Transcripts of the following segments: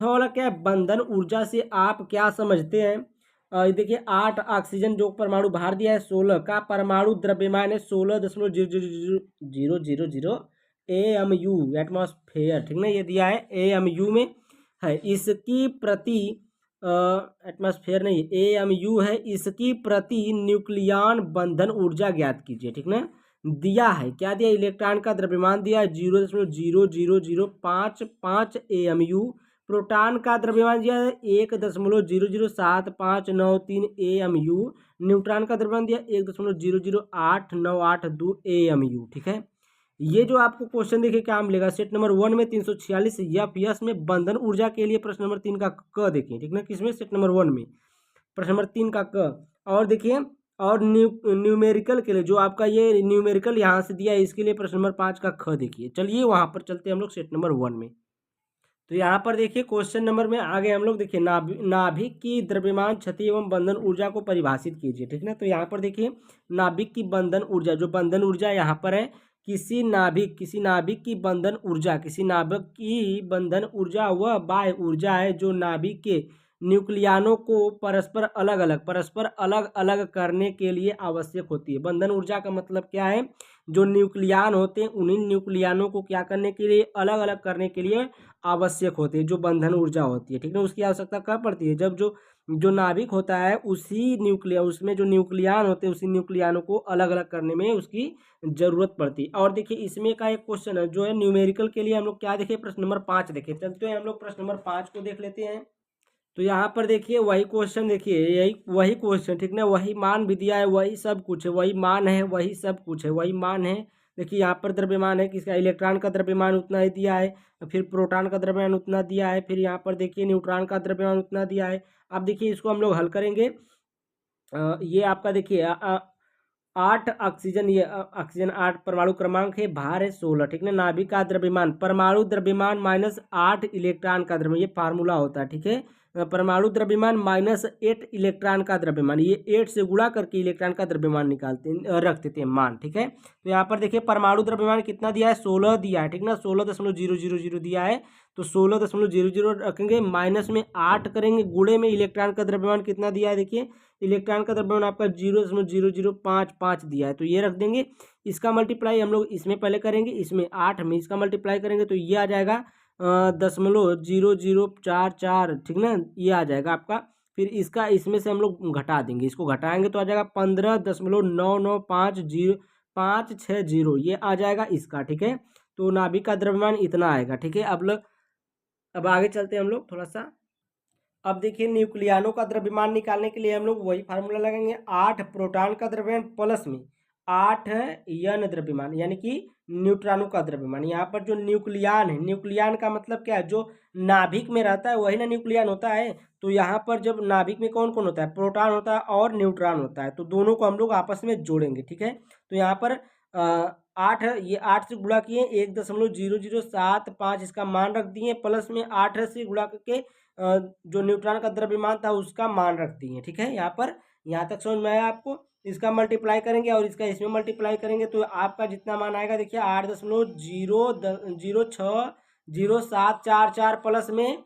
वाला क्या है, बंधन ऊर्जा से आप क्या समझते हैं। ये देखिए 8 ऑक्सीजन जो परमाणु बाहर दिया है, 16 का परमाणु द्रव्यमान है 16.000000 AMU एटमॉस्फेयर, ठीक ना, ये दिया है AMU में है। इसकी प्रति एटमॉस्फेयर नहीं, AMU है, इसकी प्रति न्यूक्लियन बंधन ऊर्जा ज्ञात कीजिए, ठीक ना। दिया है क्या, दिया इलेक्ट्रॉन का द्रव्यमान दिया है 0.0005 AMU। प्रोटॉन का द्रव्यमान दिया है 1.00759 AMU। न्यूट्रॉन का द्रव्यमान दिया 1.00892 AMU, ठीक है। ये जो आपको क्वेश्चन देखिए क्या मिलेगा, सेट नंबर 1 में 346 FPS में बंधन ऊर्जा के लिए प्रश्न नंबर 3 का क देखिए, ठीक ना, किसमें, सेट नंबर 1 में प्रश्न नंबर 3 का क। और देखिए, और न्यूमेरिकल के लिए जो आपका ये न्यूमेरिकल यहाँ से दिया है, इसके लिए प्रश्न नंबर 5 का ख देखिए। चलिए वहाँ पर चलते हैं हम लोग सेट नंबर 1 में। तो यहाँ पर देखिए क्वेश्चन नंबर में आगे हम लोग देखिए नाभिक की द्रव्यमान क्षति एवं बंधन ऊर्जा को परिभाषित कीजिए, ठीक ना। तो यहाँ पर देखिए नाभिक की बंधन ऊर्जा, जो बंधन ऊर्जा यहाँ पर है, किसी नाभिक की बंधन ऊर्जा, किसी नाभिक की बंधन ऊर्जा वह बाह्य ऊर्जा है जो नाभिक के न्यूक्लियानों को परस्पर अलग अलग करने के लिए आवश्यक होती है। बंधन ऊर्जा का मतलब क्या है, जो न्यूक्लियान होते हैं उन्हीं न्यूक्लियानों को क्या करने के लिए, अलग अलग करने के लिए आवश्यक होती है, जो बंधन ऊर्जा होती है, ठीक है। उसकी आवश्यकता कब पड़ती है, जब जो जो नाभिक होता है उसी उसमें जो न्यूक्लियान होते हैं उसी न्यूक्लियानों को अलग अलग करने में उसकी जरूरत पड़ती है। और देखिए इसमें का एक क्वेश्चन है जो है न्यूमेरिकल के लिए, हम लोग क्या देखें, प्रश्न नंबर 5 देखें। चलते हैं हम लोग प्रश्न नंबर 5 को देख लेते हैं। तो यहाँ पर देखिए वही क्वेश्चन, देखिए यही वही क्वेश्चन, ठीक ना, वही मान भी दिया है, वही सब कुछ है, वही मान है, वही सब कुछ है, वही मान है। देखिए यहाँ पर द्रव्यमान है किसका, इलेक्ट्रॉन का द्रव्यमान उतना ही दिया है, फिर प्रोटॉन का द्रव्यमान उतना दिया है, फिर यहाँ पर देखिए न्यूट्रॉन का द्रव्यमान उतना दिया है। अब देखिए इसको हम लोग हल करेंगे। ये आपका देखिए 8 ऑक्सीजन, ये ऑक्सीजन 8 परमाणु क्रमांक है, भार है 16, ठीक है। नाभिक का द्रव्यमान, परमाणु द्रव्यमान माइनस 8 इलेक्ट्रॉन का द्रव्यमान, ये फार्मूला होता है, ठीक है। परमाणु द्रव्यमान माइनस 8 इलेक्ट्रॉन का द्रव्यमान, ये 8 से गुणा करके इलेक्ट्रॉन का द्रव्यमान निकालते हैं, रख देते हैं मान, ठीक है। तो यहाँ पर देखिए परमाणु द्रव्यमान कितना दिया है, 16 दिया है, ठीक ना, 16.000 दिया है। तो 16.00 रखेंगे, माइनस में 8 करेंगे, गुणे में इलेक्ट्रॉन का द्रव्यमान कितना दिया है, देखिए इलेक्ट्रॉन का द्रव्यमान आपका 0.0055 दिया है, तो ये रख देंगे। इसका मल्टीप्लाई हम लोग इसमें पहले करेंगे, इसमें 8 में इसका मल्टीप्लाई करेंगे तो ये आ जाएगा 0.0044, ठीक ना, ये आ जाएगा आपका। फिर इसका इसमें से हम लोग घटा देंगे, इसको घटाएंगे तो आ जाएगा 15.9950560, ये आ जाएगा इसका, ठीक है। तो नाभिक का द्रव्यमान इतना आएगा, ठीक है। अब आगे चलते हैं हम लोग थोड़ा सा। अब देखिए न्यूक्लियानों का द्रव्यमान निकालने के लिए हम लोग वही फार्मूला लगाएंगे, 8 प्रोटॉन का द्रव्यमान प्लस में 8 यन द्रव्यमान, यानी कि न्यूट्रॉनों का द्रव्यमान। यहाँ पर जो न्यूक्लियान है, न्यूक्लियान का मतलब क्या है, जो नाभिक में रहता है वही ना न्यूक्लियान होता है। तो यहाँ पर जब नाभिक में कौन कौन होता है, प्रोटॉन होता है और न्यूट्रॉन होता है, तो दोनों को हम लोग आपस में जोड़ेंगे, ठीक है। तो यहाँ पर 8, ये 8 से गुणा किए 1.0075 इसका मान रख दिए, प्लस में 8 से गुणा करके जो न्यूट्रॉन का द्रव्यमान था उसका मान रख दिए, ठीक है। यहाँ पर यहाँ तक समझ में आया आपको। इसका मल्टीप्लाई करेंगे और इसका इसमें मल्टीप्लाई करेंगे तो आपका जितना मान आएगा देखिए 8.00744 प्लस में,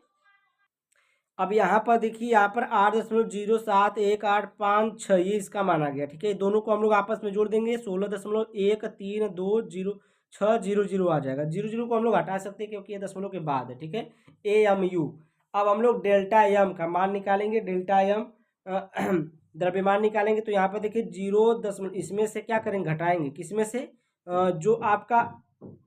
अब यहाँ पर देखिए यहाँ पर 8.07185 ये इसका मान आ गया, ठीक है। दोनों को हम लोग आपस में जोड़ देंगे, 16.1320 आ जाएगा। 00 को हम लोग हटा सकते हैं क्योंकि ये दशमलव के बाद है, ठीक है। AMU। अब हम लोग डेल्टा एम का मान निकालेंगे, डेल्टा एम द्रव्यमान निकालेंगे। तो यहाँ पर देखिए 0 इसमें से क्या करेंगे, घटाएंगे, किसमें से, जो आपका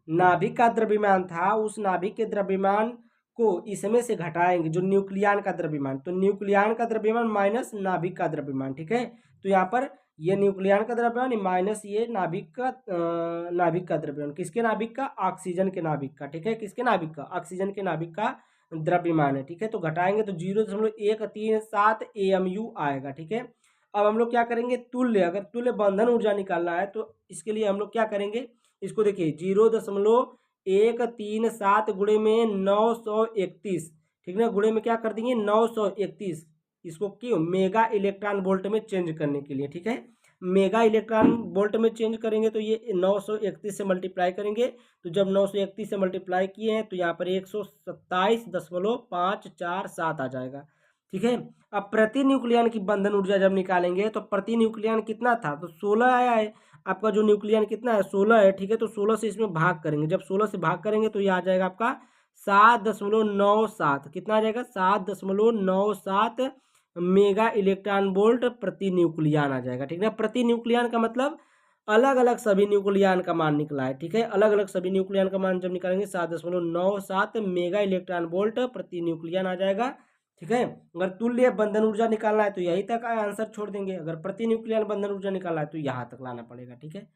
नाभिक का द्रव्यमान था उस नाभिक के द्रव्यमान को इसमें से घटाएंगे, जो न्यूक्लियन का द्रव्यमान, तो न्यूक्लियन का द्रव्यमान माइनस नाभिक का द्रव्यमान, ठीक है। तो यहाँ पर ये न्यूक्लियन का द्रव्यमान माइनस ये नाभिक का द्रव्यमान, किसके नाभिक का, ऑक्सीजन के नाभिक का, ठीक है। किसके नाभिक का, ऑक्सीजन के नाभिक का द्रव्यमान है, ठीक है। तो घटाएंगे तो 0.137 AMU आएगा, ठीक है। अब हम लोग क्या करेंगे, तुल्य, अगर तुल्य बंधन ऊर्जा निकालना है तो इसके लिए हम लोग क्या करेंगे, इसको देखिए 0.137 गुणे में 931, ठीक ना, गुणे में क्या कर देंगे 931, इसको क्यों, मेगा इलेक्ट्रॉन वोल्ट में चेंज करने के लिए, ठीक है। मेगा इलेक्ट्रॉन वोल्ट में चेंज करेंगे तो ये 931 से मल्टीप्लाई करेंगे, तो जब 931 से मल्टीप्लाई किए हैं तो यहाँ पर 127.547 आ जाएगा। ठीक है, अब प्रति न्यूक्लियन की बंधन ऊर्जा जब निकालेंगे तो प्रति न्यूक्लियन कितना था, तो 16 आया है। आपका जो न्यूक्लियन कितना है, 16 है। ठीक है, तो 16 से इसमें भाग करेंगे, जब 16 से भाग करेंगे तो ये आ जाएगा आपका 7.97। कितना आ जाएगा, 7.97 मेगा इलेक्ट्रॉन वोल्ट प्रति न्यूक्लियन आ जाएगा। ठीक है, प्रति न्यूक्लियन का मतलब अलग अलग सभी न्यूक्लियन का मान निकला है। ठीक है, अलग अलग सभी न्यूक्लियन का मान जब निकालेंगे 7.97 मेगा इलेक्ट्रॉन वोल्ट प्रति न्यूक्लियन आ जाएगा। ठीक है, अगर तुल्य बंधन ऊर्जा निकालना है तो यही तक आंसर छोड़ देंगे, अगर प्रति न्यूक्लियन बंधन ऊर्जा निकालना है तो यहाँ तक लाना पड़ेगा। ठीक है,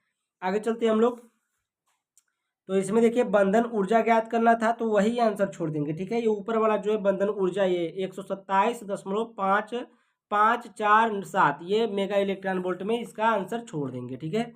आगे चलते हैं हम लोग। तो इसमें देखिए बंधन ऊर्जा ज्ञात करना था तो वही आंसर छोड़ देंगे। ठीक है, ये ऊपर वाला जो है बंधन ऊर्जा ये 127.5547 ये मेगा इलेक्ट्रॉन वोल्ट में, इसका आंसर छोड़ देंगे। ठीक है,